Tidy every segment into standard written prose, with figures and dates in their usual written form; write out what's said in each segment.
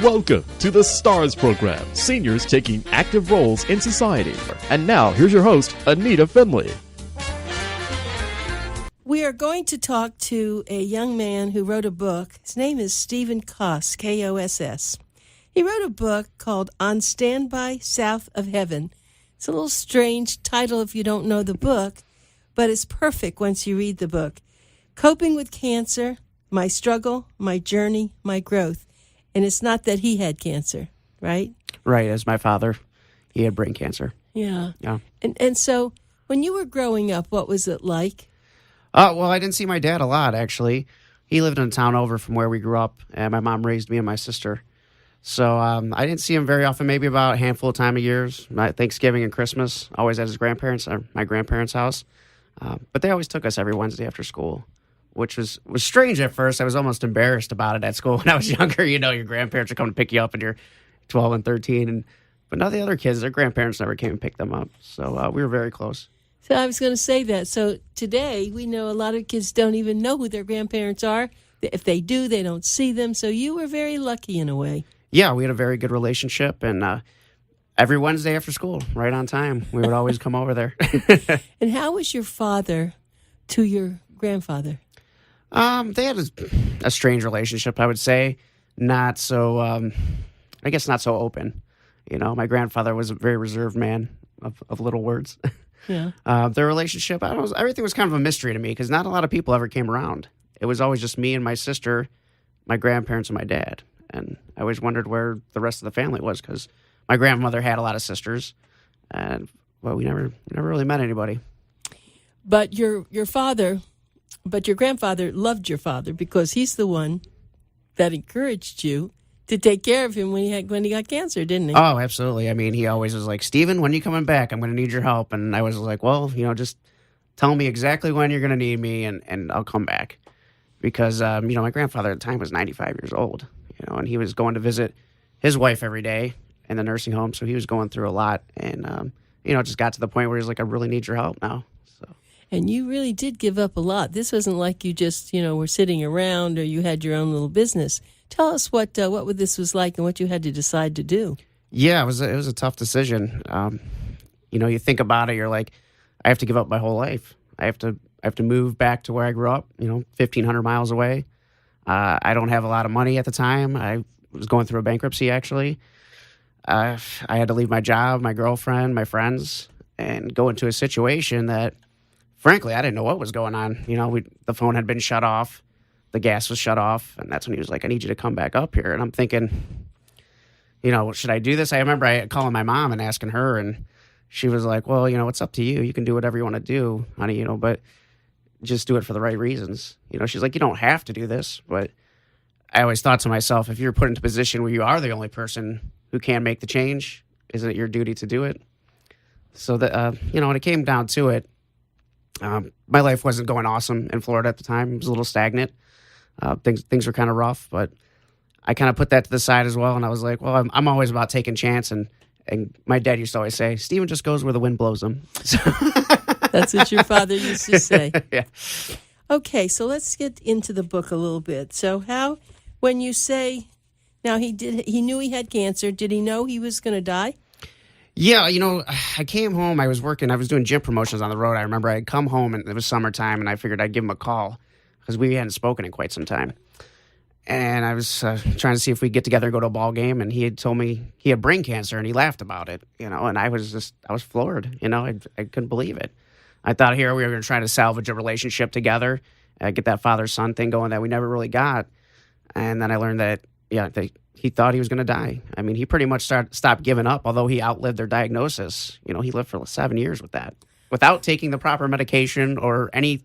Welcome to the STARS program, seniors taking active roles in society. And now, here's your host, ANITA FINLEY. We are going to talk to a young man who wrote a book. His name is Stephen Koss, K-O-S-S. He wrote a book called On Standby South of Heaven. It's a little strange title if you don't know the book, but it's perfect once you read the book. Coping with Cancer, My Struggle, My Journey, My Growth. And it's not that he had cancer, right? Right, as my father. He had brain cancer. Yeah. Yeah. And so when you were growing up, what was it like? Well, I didn't see my dad a lot, actually. He lived in a town over from where we grew up, and my mom raised me and my sister. So I didn't see him very often, maybe about a handful of time of years. Thanksgiving and Christmas, always at his grandparents' or my grandparents' house. But they always took us every Wednesday after school, which was strange at first. I was almost embarrassed about it at school when I was younger. You know, your grandparents are coming to pick you up and you're 12 and 13. But now the other kids, their grandparents never came and picked them up. So we were very close. So I was going to say that. So today, we know a lot of kids don't even know who their grandparents are. If they do, they don't see them. So you were very lucky in a way. Yeah, we had a very good relationship. And every Wednesday after school, right on time, we would always come over there. And how was your father to your grandfather? They had a strange relationship, I would say. Not so, I guess not so open. You know, my grandfather was a very reserved man of little words. Yeah. Their relationship, I don't know, everything was kind of a mystery to me because not a lot of people ever came around. It was always just me and my sister, my grandparents, and my dad. And I always wondered where the rest of the family was because my grandmother had a lot of sisters. And, well, we never really met anybody. But your grandfather loved your father because he's the one that encouraged you to take care of him when he got cancer, didn't he? Oh, absolutely. I mean, he always was like, Stephen, when are you coming back? I'm going to need your help. And I was like, well, just tell me exactly when you're going to need me and I'll come back. Because, my grandfather at the time was 95 years old, and he was going to visit his wife every day in the nursing home. So he was going through a lot and, it just got to the point where he's like, I really need your help now. And you really did give up a lot. This wasn't like you just, were sitting around or you had your own little business. Tell us what this was like and what you had to decide to do. Yeah, it was a tough decision. You think about it, you're like, I have to give up my whole life. I have to move back to where I grew up, 1,500 miles away. I don't have a lot of money at the time. I was going through a bankruptcy, actually. I had to leave my job, my girlfriend, my friends, and go into a situation that, frankly, I didn't know what was going on. The phone had been shut off. The gas was shut off. And that's when he was like, I need you to come back up here. And I'm thinking, should I do this? I remember calling my mom and asking her. And she was like, well, it's up to you. You can do whatever you want to do, honey, but just do it for the right reasons. She's like, you don't have to do this. But I always thought to myself, if you're put into a position where you are the only person who can make the change, isn't it your duty to do it? So that, when it came down to it, my life wasn't going awesome in Florida at the time. It was a little stagnant. Things were kind of rough, but I kind of put that to the side as well. And I was like, well, I'm always about taking chance. And my dad used to always say, Stephen just goes where the wind blows him. So that's what your father used to say. Yeah. Okay, so let's get into the book a little bit. So when you say, now he knew he had cancer. Did he know he was going to die? Yeah, I came home. I was doing gym promotions on the road. I remember I had come home and it was summertime and I figured I'd give him a call because we hadn't spoken in quite some time. And I was trying to see if we'd get together and go to a ball game. And he had told me he had brain cancer and he laughed about it, and I was floored. I couldn't believe it. I thought here we were going to try to salvage a relationship together, get that father-son thing going that we never really got. And then I learned that, he thought he was going to die. I mean, he pretty much stopped giving up, although he outlived their diagnosis. He lived for 7 years with that without taking the proper medication or any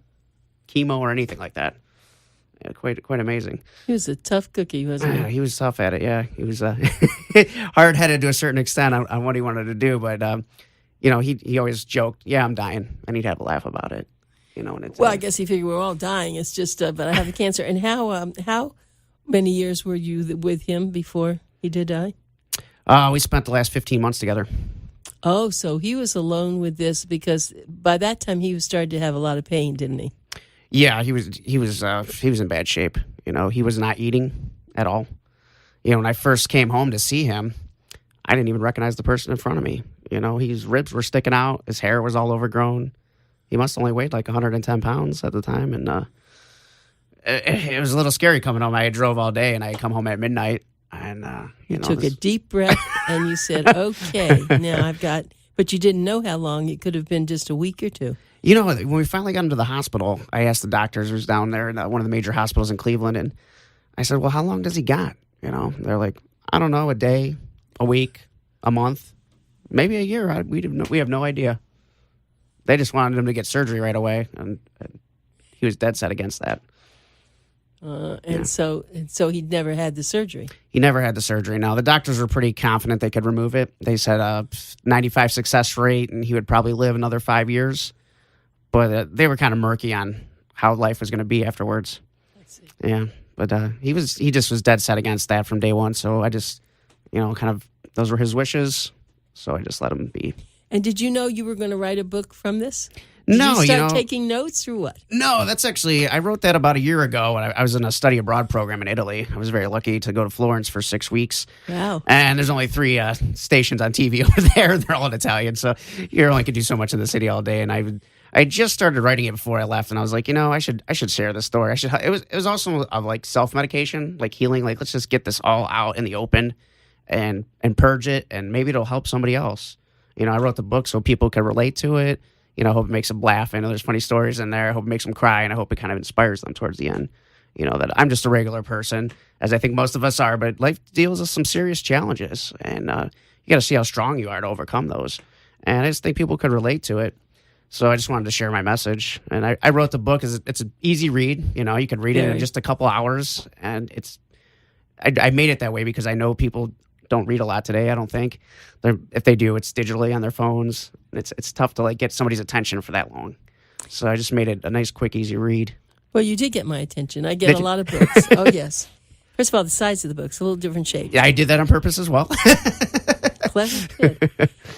chemo or anything like that. Yeah, quite amazing. He was a tough cookie, wasn't he? He was tough at it, yeah. He was hard-headed to a certain extent on what he wanted to do, but, he always joked, yeah, I'm dying, and he'd have a laugh about it. I guess he figured we're all dying. It's just, but I have a cancer. And how many years were you with him before he did die? We spent the last 15 months together. Oh, so he was alone with this because by that time he was starting to have a lot of pain, didn't he? Yeah, he was in bad shape. He was not eating at all. when I first came home to see him, I didn't even recognize the person in front of me. His ribs were sticking out. His hair was all overgrown. He must have only weighed like 110 pounds at the time. And it was a little scary coming home. I had drove all day, and I had come home at midnight. And you took a deep breath, and you said, okay, now but you didn't know how long. It could have been just a week or two. When we finally got him to the hospital, I asked the doctors who's down there, one of the major hospitals in Cleveland, and I said, well, how long does he got? They're like, I don't know, a day, a week, a month, maybe a year. We have no idea. They just wanted him to get surgery right away, and he was dead set against that. So he'd never had the surgery. He never had the surgery. Now, the doctors were pretty confident they could remove it. They said 95 success rate, and he would probably live another 5 years. But they were kind of murky on how life was going to be afterwards. I see. Yeah, but he just was dead set against that from day one. So I just, those were his wishes. So I just let him be. And did you know you were going to write a book from this? Did No, you start taking notes or what? No, that's actually, I wrote that about a year ago. I was in a study abroad program in Italy. I was very lucky to go to Florence for 6 weeks. Wow. And there's only 3 stations on TV over there. They're all in Italian. So you only could do so much in the city all day. And I just started writing it before I left. And I was like, I should share this story. It was also of like self-medication, like healing. Like, let's just get this all out in the open and purge it. And maybe it'll help somebody else. I wrote the book so people can relate to it. I hope it makes them laugh. I know there's funny stories in there. I hope it makes them cry, and I hope it kind of inspires them towards the end. That I'm just a regular person, as I think most of us are, but life deals with some serious challenges, and you got to see how strong you are to overcome those. And I just think people could relate to it. So I just wanted to share my message. And I wrote the book as it's an easy read. You can read it in just a couple hours, and I made it that way because I know people don't read a lot today. I don't think if they do, it's digitally on their phones. It's tough to get somebody's attention for that long. So I just made it a nice, quick, easy read. Well, you did get my attention. I get a lot of books. Oh yes. First of all, the size of the book's a little different shape. Yeah, I did that on purpose as well. Clever kid.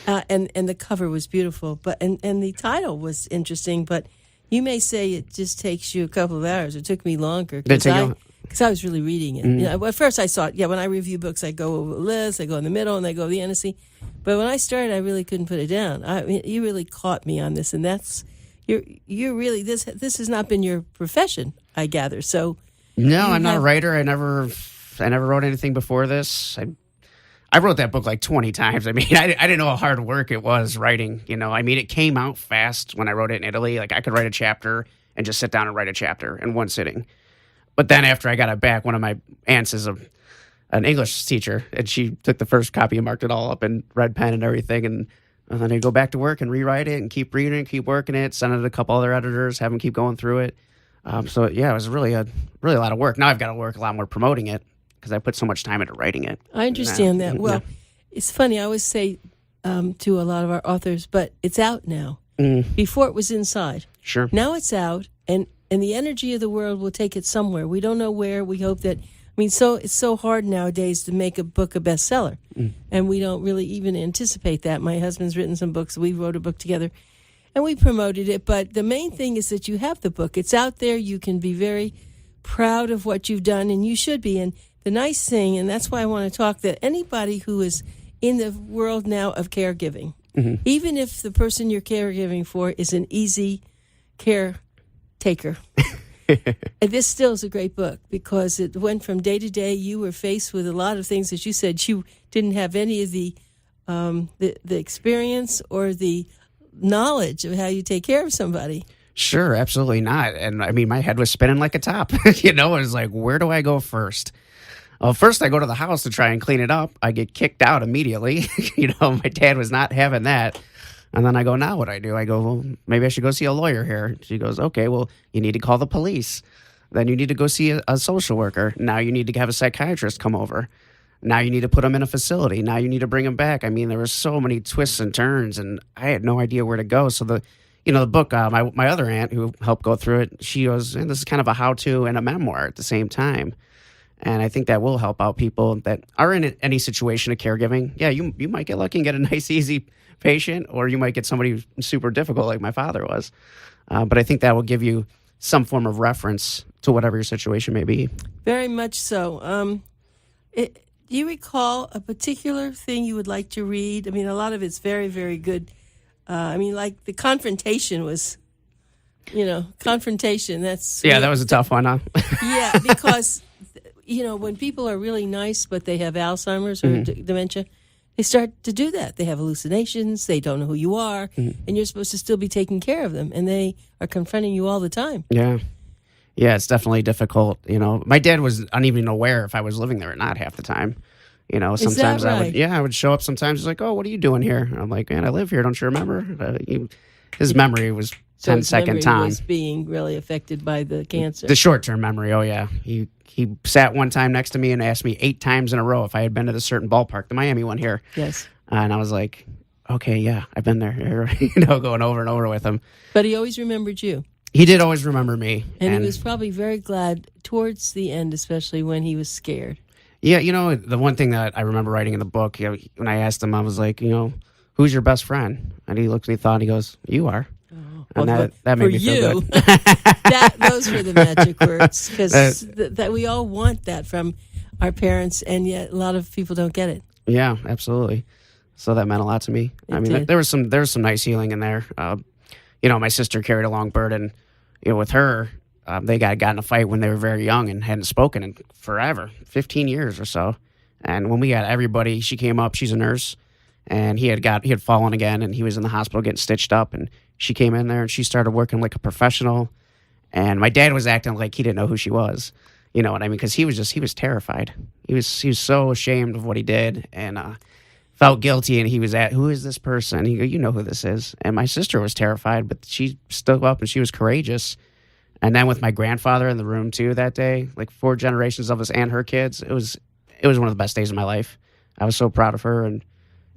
And the cover was beautiful, and the title was interesting. But you may say it just takes you a couple of hours. It took me longer because I was really reading it. Mm-hmm. At first I saw it. Yeah, when I review books, I go over the list, I go in the middle, and I go over the NSC. But when I started, I really couldn't put it down. You really caught me on this, and you're really this has not been your profession, I gather. So no, I'm not a writer. I never wrote anything before this. I wrote that book like 20 times. I didn't know how hard work it was writing. It came out fast when I wrote it in Italy. Like, I could write a chapter and just sit down and write a chapter in one sitting. But then after I got it back, one of my aunts is an English teacher, and she took the first copy and marked it all up in red pen and everything. And then I'd go back to work and rewrite it and keep reading it, keep working it, send it to a couple other editors, have them keep going through it. So it was really a lot of work. Now I've got to work a lot more promoting it because I put so much time into writing it. I understand that. Well, It's funny. I always say to a lot of our authors, but it's out now. Before it was inside. Sure. Now it's out, and the energy of the world will take it somewhere. We don't know where. We hope that. So it's so hard nowadays to make a book a bestseller, and we don't really even anticipate that. My husband's written some books. We wrote a book together, and we promoted it. But the main thing is that you have the book. It's out there. You can be very proud of what you've done, and you should be. And the nice thing, and that's why I want to talk, that anybody who is in the world now of caregiving, even if the person you're caregiving for is an easy caretaker, this still is a great book because it went from day to day. You were faced with a lot of things. As you said, you didn't have any of the experience or the knowledge of how you take care of somebody. Sure, absolutely not. And my head was spinning like a top. It was like, where do I go first? Well, first I go to the house to try and clean it up. I get kicked out immediately. My dad was not having that. And then I go, now what do? I go, well, maybe I should go see a lawyer here. She goes, okay, well, you need to call the police. Then you need to go see a social worker. Now you need to have a psychiatrist come over. Now you need to put them in a facility. Now you need to bring them back. There were so many twists and turns, and I had no idea where to go. So the book, my other aunt who helped go through it, she goes, and this is kind of a how-to and a memoir at the same time. And I think that will help out people that are in any situation of caregiving. Yeah, you might get lucky and get a nice, easy patient, or you might get somebody who's super difficult like my father was. But I think that will give you some form of reference to whatever your situation may be. Very much so. Do you recall a particular thing you would like to read? I mean, a lot of it's very, very good. I mean, like the Confrontation was, Confrontation. That was a tough one, huh? Yeah, because when people are really nice, but they have Alzheimer's or dementia, they start to do that. They have hallucinations. They don't know who you are, and you're supposed to still be taking care of them, and they are confronting you all the time. Yeah. Yeah, it's definitely difficult. My dad was uneven aware if I was living there or not half the time. Sometimes right? I would show up sometimes. He's like, "Oh, what are you doing here?" And I'm like, "Man, I live here. Don't you remember?" His memory was So 10-second his time. memory was being really affected by the cancer. The short-term memory, oh yeah. He sat one time next to me and asked me 8 times in a row if I had been to the certain ballpark, the Miami one here. Yes. And I was like, okay, yeah, I've been there. Going over and over with him. But he always remembered you. He did always remember me. And he was probably very glad towards the end, especially when he was scared. Yeah, the one thing that I remember writing in the book, when I asked him, I was like, who's your best friend? And he looked at me, thought, and he goes, "You are." And that made me feel good. Those were the magic words, because that we all want that from our parents, and yet a lot of people don't get it. Yeah, absolutely. So that meant a lot to me. There was some nice healing in there. My sister carried a long burden. With her, they got in a fight when they were very young and hadn't spoken in forever, 15 years or so. And when we got everybody, she came up. She's a nurse, and he had fallen again, and he was in the hospital getting stitched up. And she came in there and she started working like a professional. And my dad was acting like he didn't know who she was. You know what I mean? Because he was terrified. He was so ashamed of what he did, and felt guilty. And he was who is this person? He go, "You know who this is." And my sister was terrified, but she stood up and she was courageous. And then with my grandfather in the room too that day, like 4 generations of us and her kids, it was one of the best days of my life. I was so proud of her, and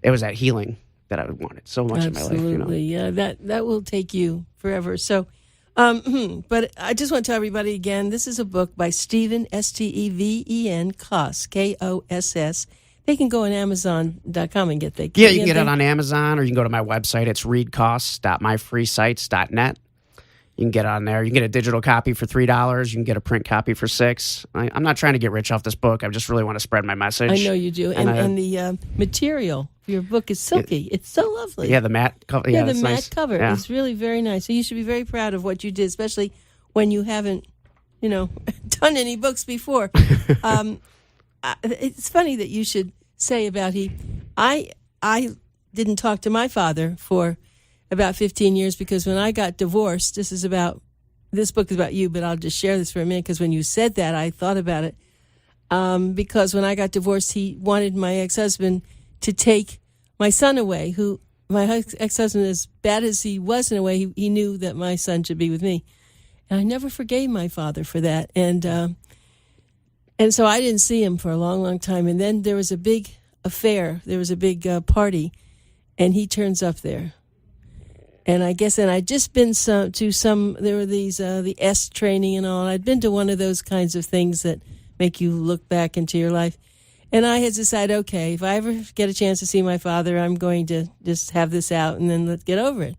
it was that healing that I wanted so much in my life. Absolutely, yeah, that will take you forever. So, but I just want to tell everybody again, this is a book by Stephen, Steven Koss, Koss. They can go on Amazon.com and get that. Yeah, you can get it on Amazon, or you can go to my website. It's readkoss.myfreesites.net. You can get on there. You can get a digital copy for $3. You can get a print copy for $6. I'm not trying to get rich off this book. I just really want to spread my message. I know you do. And the material for your book is silky. It's so lovely. Yeah, the matte cover. Yeah, the matte nice. cover is really very nice. So you should be very proud of what you did, especially when you haven't, done any books before. It's funny that you should say about I didn't talk to my father for about 15 years, because when I got divorced, this book is about you, but I'll just share this for a minute, because when you said that, I thought about it. Because when I got divorced, he wanted my ex-husband to take my son away, who my ex-husband, as bad as he was in a way, he knew that my son should be with me. And I never forgave my father for that. And so I didn't see him for a long, long time. And then there was a big affair. There was a big party, and he turns up there. And I guess, and I'd just been there were these, the S training and all. And I'd been to one of those kinds of things that make you look back into your life. And I had decided, okay, if I ever get a chance to see my father, I'm going to just have this out and then let's get over it.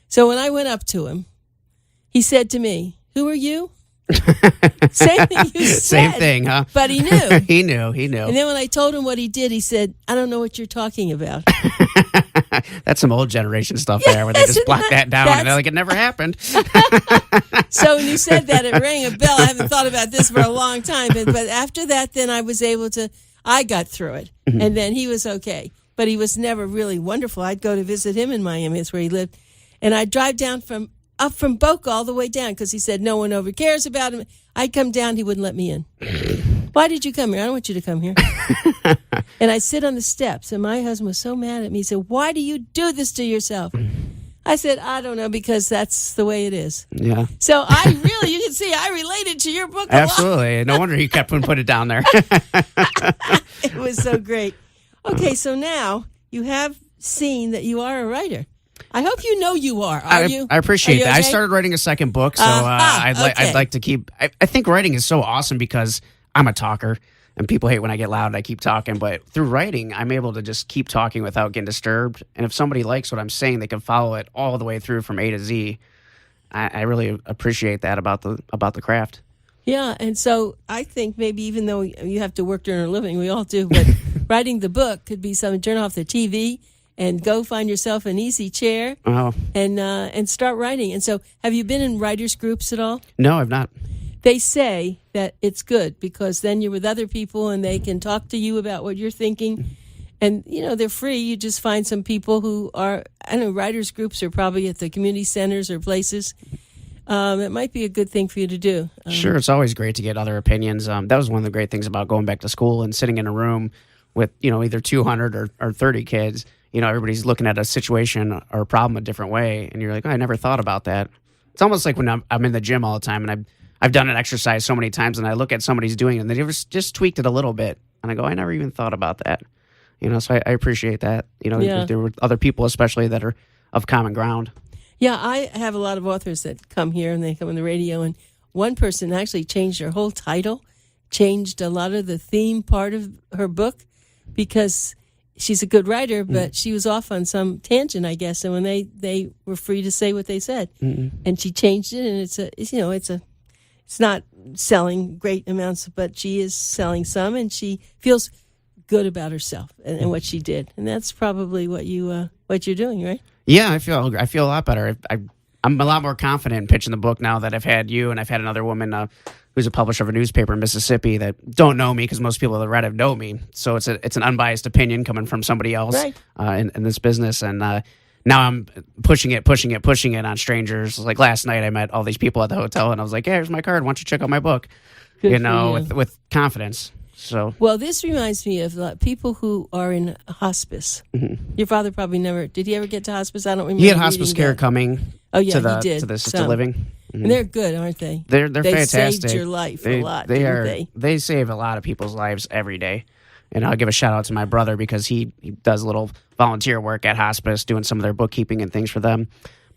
So when I went up to him, he said to me, "Who are you?" Same thing you said. Same thing, huh? But he knew. He knew. And then when I told him what he did, he said, "I don't know what you're talking about." That's some old generation stuff there, where they just block that down and they're like, it never happened. So when you said that, it rang a bell. I haven't thought about this for a long time. But after that, then I was able to, I got through it. Mm-hmm. And then he was okay. But he was never really wonderful. I'd go to visit him in Miami. That's where he lived. And I'd drive up from Boca all the way down, because he said no one over cares about him. I'd come down, he wouldn't let me in. "Why did you come here? I don't want you to come here." And I'd sit on the steps, and my husband was so mad at me. He said, "Why do you do this to yourself?" I said, "I don't know, because that's the way it is." Yeah. So you can see I related to your book a Absolutely. lot. No wonder he kept put it down there. It was so great. Okay, so now you have seen that you are a writer. I hope you know you are. Are you? I appreciate that. Okay? I started writing a second book, so I'd like to keep. I think writing is so awesome, because I'm a talker, and people hate when I get loud and I keep talking. But through writing, I'm able to just keep talking without getting disturbed. And if somebody likes what I'm saying, they can follow it all the way through from A to Z. I really appreciate that about the craft. Yeah, and so I think maybe even though you have to work to earn a living, we all do, but writing the book could be something. Turn off the TV and go find yourself an easy chair and start writing. And so have you been in writers' groups at all? No, I've not. They say that it's good because then you're with other people and they can talk to you about what you're thinking. And, they're free. You just find some people who are, writers' groups are probably at the community centers or places. It might be a good thing for you to do. Sure, it's always great to get other opinions. That was one of the great things about going back to school and sitting in a room with, either 200 or 30 kids. Everybody's looking at a situation or a problem a different way, and you're like, oh, I never thought about that. It's almost like when I'm in the gym all the time, and I've done an exercise so many times, and I look at somebody's doing it, and they just tweaked it a little bit, and I go, I never even thought about that. So I appreciate that. There were other people, especially that are of common ground. Yeah, I have a lot of authors that come here and they come on the radio, and one person actually changed her whole title, changed a lot of the theme part of her book because she's a good writer, but she was off on some tangent, I guess, and when they were free to say what they said, and she changed it, and it's not selling great amounts, but she is selling some, and she feels good about herself and what she did, and that's probably what you're doing, right? Yeah, I feel a lot better. I'm a lot more confident in pitching the book now that I've had you, and I've had another woman who's a publisher of a newspaper in Mississippi that don't know me because most people that read it know me. So it's an unbiased opinion coming from somebody else in this business, and now I'm pushing it on strangers. Like last night, I met all these people at the hotel, and I was like, "Hey, here's my card. Why don't you check out my book?" Good with confidence. So well, this reminds me of people who are in hospice. Your father probably never did. He ever get to hospice? I don't remember. He had hospice care coming. Oh yeah, to the, he did. to the assisted living. And they're good, aren't they? They're they fantastic. Saved your life a lot. They save a lot of people's lives every day. And I'll give a shout out to my brother because he does a little volunteer work at hospice, doing some of their bookkeeping and things for them.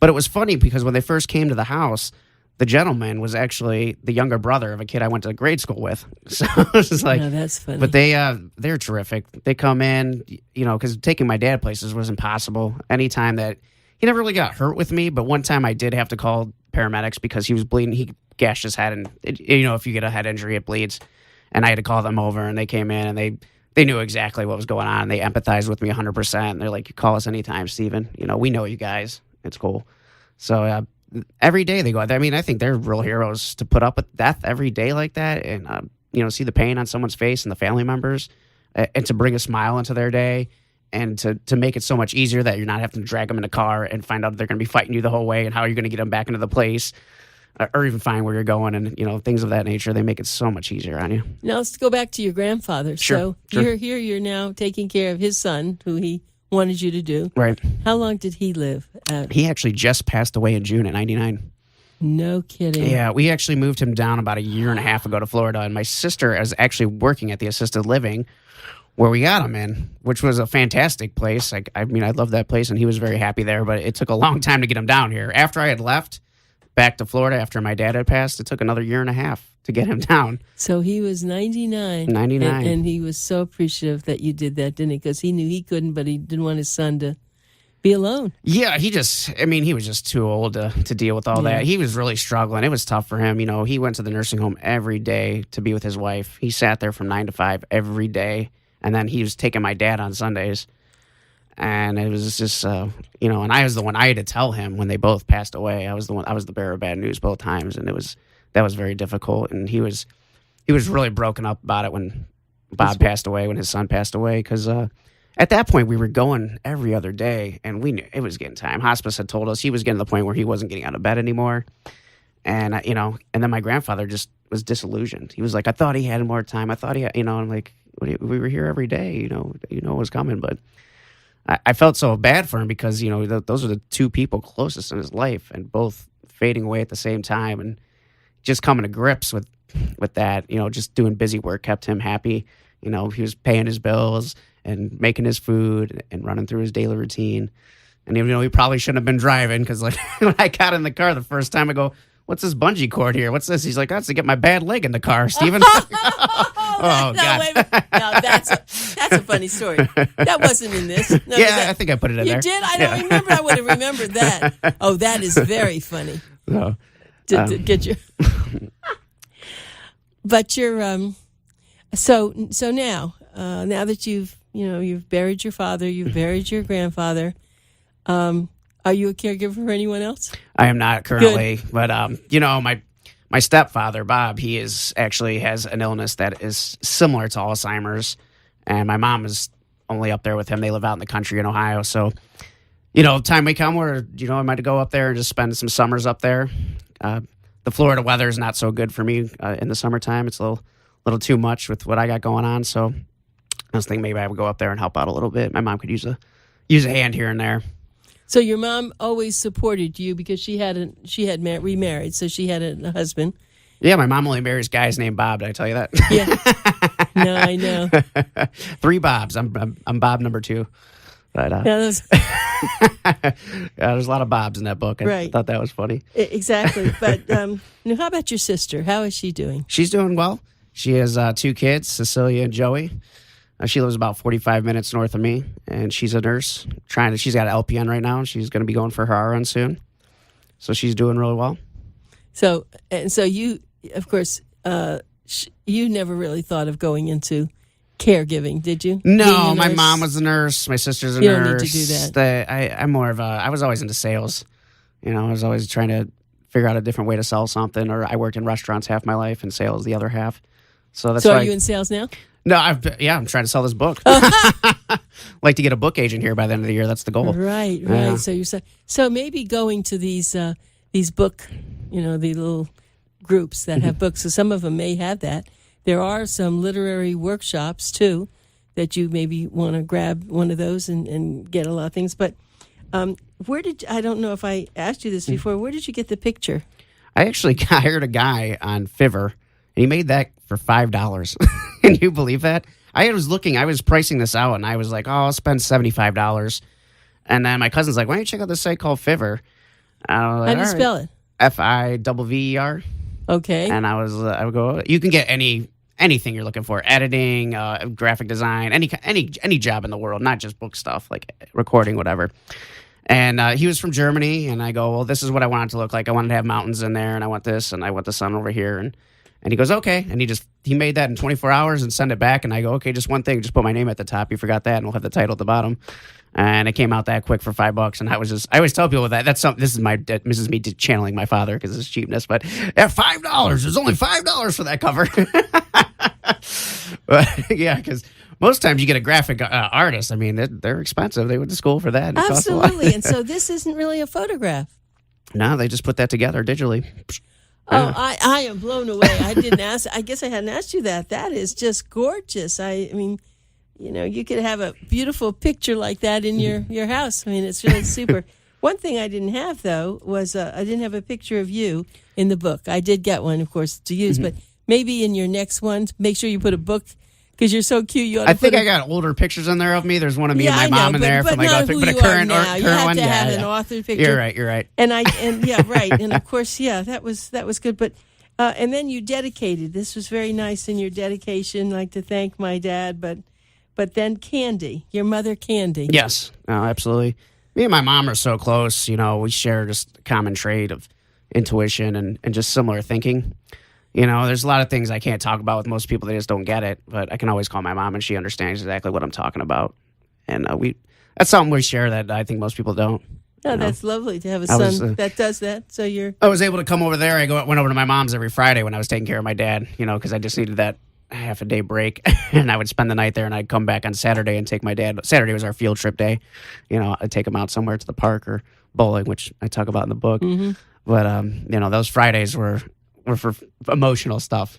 But it was funny because when they first came to the house, the gentleman was actually the younger brother of a kid I went to grade school with. So it was like, oh, that's funny. But they're terrific. They come in, because taking my dad places was impossible. Anytime that he never really got hurt with me, but one time I did have to call paramedics because he was bleeding. He gashed his head, and if you get a head injury, it bleeds. And I had to call them over, and they came in, and they knew exactly what was going on. They empathized with me 100%. And they're like, "You call us anytime, Steven. We know you guys. It's cool." So every day they go out there. I mean, I think they're real heroes to put up with death every day like that, and see the pain on someone's face and the family members, and to bring a smile into their day, and to make it so much easier that you're not having to drag them in a car and find out they're going to be fighting you the whole way and how you're going to get them back into the place, or even find where you're going, and things of that nature. They make it so much easier on you. Now let's go back to your grandfather. Sure. So you're here. You're now taking care of his son, who he wanted you to do. Right. How long did he live? He actually just passed away in June at 99. No kidding. Yeah, we actually moved him down about a year and a half ago to Florida, and my sister is actually working at the assisted living where we got him in, which was a fantastic place. I mean, I loved that place, and he was very happy there, but it took a long time to get him down here. After I had left back to Florida, after my dad had passed, it took another year and a half to get him down. So he was 99. 99. And he was so appreciative that you did that, didn't he? Because he knew he couldn't, but he didn't want his son to be alone. Yeah, he was just too old to deal with all that. He was really struggling. It was tough for him. He went to the nursing home every day to be with his wife. He sat there from 9 to 5 every day. And then he was taking my dad on Sundays. And it was just, and I was the one I had to tell him when they both passed away. I was the bearer of bad news both times. And that was very difficult. And he was really broken up about it when Bob passed away, when his son passed away. Because at that point, we were going every other day. And we knew it was getting time. Hospice had told us he was getting to the point where he wasn't getting out of bed ananymore. And, and then my grandfather just was disillusioned. He was like, I thought he had more time. I thought he had, I'm like, we were here every day, it was coming. But I felt so bad for him because, those are the two people closest in his life and both fading away at the same time. And just coming to grips with that, just doing busy work kept him happy. He was paying his bills and making his food and running through his daily routine. And, he probably shouldn't have been driving because, like, when I got in the car the first time, I go, what's this bungee cord here? What's this? He's like, that's to get my bad leg in the car, Steven. God. Wait a minute. No, that's a funny story. That wasn't in this. No, I think I put it in there. You did? I don't remember. I would have remembered that. Oh, that is very funny. No. To get you. But you're so now that you've buried your father, you've buried your grandfather. Are you a caregiver for anyone else? I am not currently, but my stepfather Bob, he actually has an illness that is similar to Alzheimer's, and my mom is only up there with him. They live out in the country in Ohio, so time may come where I might go up there and just spend some summers up there. The Florida weather is not so good for me in the summertime. It's a little too much with what I got going on, so I was thinking maybe I would go up there and help out a little bit. My mom could use a hand here and there. So your mom always supported you because she had remarried, so she had a husband. Yeah, my mom only marries guys named Bob. Did I tell you that? Yeah. No, I know. 3 Bobs. I'm Bob number 2. But, there's a lot of Bobs in that book. I thought that was funny. Exactly. But how about your sister? How is she doing? She's doing well. She has 2 kids, Cecilia and Joey. She lives about 45 minutes north of me, and she's a nurse. She's got an LPN right now, and she's going to be going for her RN soon. So she's doing really well. So you, of course, you never really thought of going into caregiving, did you? No, my mom was a nurse. My sister's a nurse. You don't need to do that. I'm more of I was always into sales. I was always trying to figure out a different way to sell something, or I worked in restaurants half my life and sales the other half. So are you in sales now? No, I'm trying to sell this book. Like to get a book agent here by the end of the year. That's the goal. Right. Yeah. So maybe going to these book, the little groups that have books. So some of them may have that. There are some literary workshops too that you maybe want to grab one of those and get a lot of things. But I don't know if I asked you this before. Where did you get the picture? I actually hired a guy on Fiverr, and he made that for $5. Can you believe that? I was pricing this out, and I was like, I'll spend $75. And then my cousin's like, why don't you check out this site called Fiverr? How do you spell it? FIVVER. Okay. And I would go, you can get anything you're looking for, editing, graphic design, any job in the world, not just book stuff, like recording, whatever. And he was from Germany, and I go, well, this is what I want it to look like. I wanted to have mountains in there, and I want this, and I want the sun over here, and he goes, okay. And he made that in 24 hours and sent it back. And I go, okay, just one thing. Just put my name at the top. You forgot that. And we'll have the title at the bottom. And it came out that quick for $5. And I always tell people that. This is me channeling my father because it's cheapness. But at $5, there's only $5 for that cover. But yeah, because most times you get a graphic artist. I mean, they're expensive. They went to school for that. Absolutely. And so this isn't really a photograph. No, they just put that together digitally. Oh, I am blown away. I didn't ask. I guess I hadn't asked you that. That is just gorgeous. I mean, you could have a beautiful picture like that in your house. I mean, it's really super. One thing I didn't have, though, was I didn't have a picture of you in the book. I did get one, of course, to use, but maybe in your next one, make sure you put a book. Because you're so cute, I got older pictures in there of me. There's one of me and my mom in there from like not who but a you current are now. or You current have one. to have an authored picture. You're right. And yeah, right. And of course, that was good. But and then you dedicated. This was very nice in your dedication, like to thank my dad. But then Candy, your mother, Candy. Yes, absolutely. Me and my mom are so close. We share just a common trait of intuition and just similar thinking. There's a lot of things I can't talk about with most people. They just don't get it. But I can always call my mom, and she understands exactly what I'm talking about. And that's something we share that I think most people don't. Oh, that's lovely to have a son that does that. So I was able to come over there. Went over to my mom's every Friday when I was taking care of my dad, because I just needed that half a day break. And I would spend the night there, and I'd come back on Saturday and take my dad. Saturday was our field trip day. I'd take him out somewhere to the park or bowling, which I talk about in the book. Mm-hmm. But, those Fridays were for emotional stuff,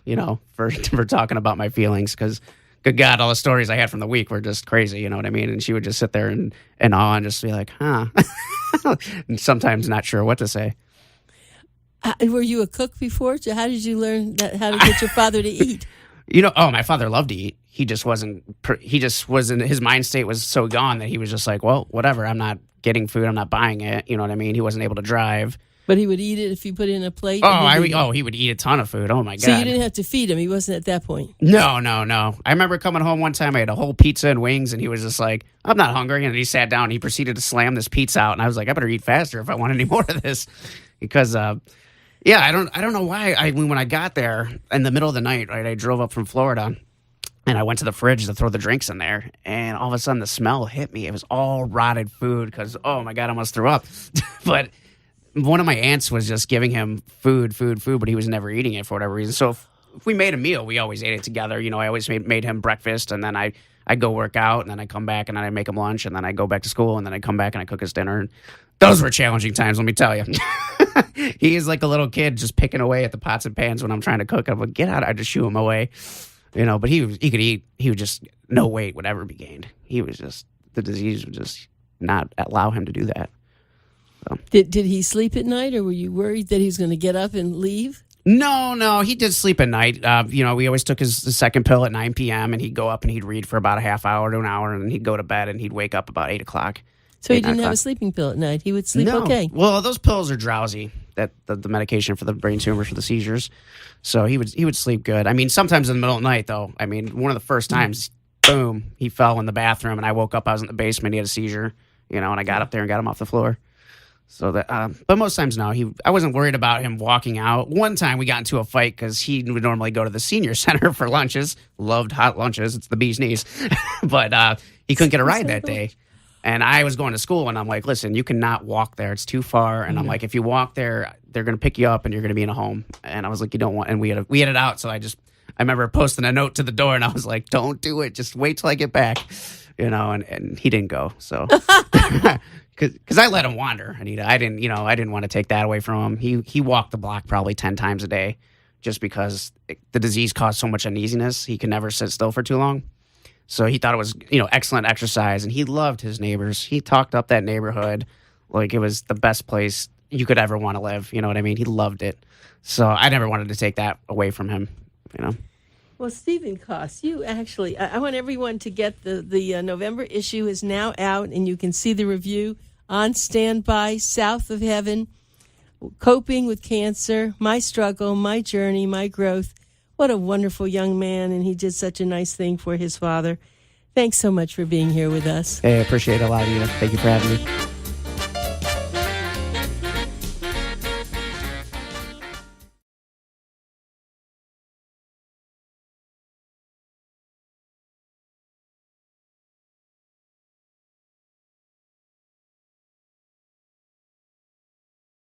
for talking about my feelings, because good God, all the stories I had from the week were just crazy, you know what I mean? And she would just sit there in awe and just be like, huh? And sometimes not sure what to say. Were you a cook before? How did you learn how to get your father to eat? My father loved to eat. His mind state was so gone that he was just like, well, whatever, I'm not getting food, I'm not buying it, you know what I mean? He wasn't able to drive. But he would eat it if you put it in a plate? He would eat a ton of food. Oh, my God. So you didn't have to feed him. He wasn't at that point? No. I remember coming home one time. I had a whole pizza and wings, and he was just like, I'm not hungry. And he sat down, and he proceeded to slam this pizza out. And I was like, I better eat faster if I want any more of this. Because, Yeah, I don't know why. When I got there in the middle of the night, right, I drove up from Florida and I went to the fridge to throw the drinks in there, and all of a sudden the smell hit me. It was all rotted food because, oh my God, I almost threw up. But one of my aunts was just giving him food, but he was never eating it for whatever reason. So if we made a meal, we always ate it together. You know, I always made him breakfast, and then I go work out, and then I come back and I make him lunch, and then I go back to school, and then I come back and I cook his dinner. And those were challenging times, let me tell you. He is like a little kid just picking away at the pots and pans when I'm trying to cook. I'm like, get out. I just shoo him away. You know, but he could eat. He would just, no weight would ever be gained. He was just, the disease would just not allow him to do that. So. Did he sleep at night, or were you worried that he was going to get up and leave? No, he did sleep at night. You know, we always took his second pill at 9 p.m. and he'd go up and he'd read for about a half hour to an hour, and then he'd go to bed and he'd wake up about 8 o'clock. So he didn't have a sleeping pill at night. He would sleep okay. Well, those pills are drowsy. That the medication for the brain tumors for the seizures. So he would sleep good. I mean, sometimes in the middle of the night, though. I mean, one of the first times, boom, he fell in the bathroom, and I woke up. I was in the basement. He had a seizure, you know, and I got up there and got him off the floor. So that, but most times, no. I wasn't worried about him walking out. One time we got into a fight because he would normally go to the senior center for lunches. Loved hot lunches. It's the bee's knees. But he couldn't get a ride that day. And I was going to school, and I'm like, listen, you cannot walk there. It's too far. And I'm like, if you walk there, they're going to pick you up, and you're going to be in a home. And I was like, you don't want, and we had it out. So I remember posting a note to the door, and I was like, don't do it. Just wait till I get back, you know, and he didn't go. So, because I let him wander, Anita. I didn't want to take that away from him. He walked the block probably 10 times a day just because the disease caused so much uneasiness. He could never sit still for too long. So he thought it was, you know, excellent exercise, and he loved his neighbors. He talked up that neighborhood like it was the best place you could ever want to live. You know what I mean? He loved it. So I never wanted to take that away from him, you know. Well, Stephen Koss, you actually, I want everyone to get the November issue is now out, and you can see the review on Standby, South of Heaven, Coping with Cancer, My Struggle, My Journey, My Growth. What a wonderful young man, and he did such a nice thing for his father. Thanks so much for being here with us. Hey, I appreciate it a lot, Anita. Thank you for having me.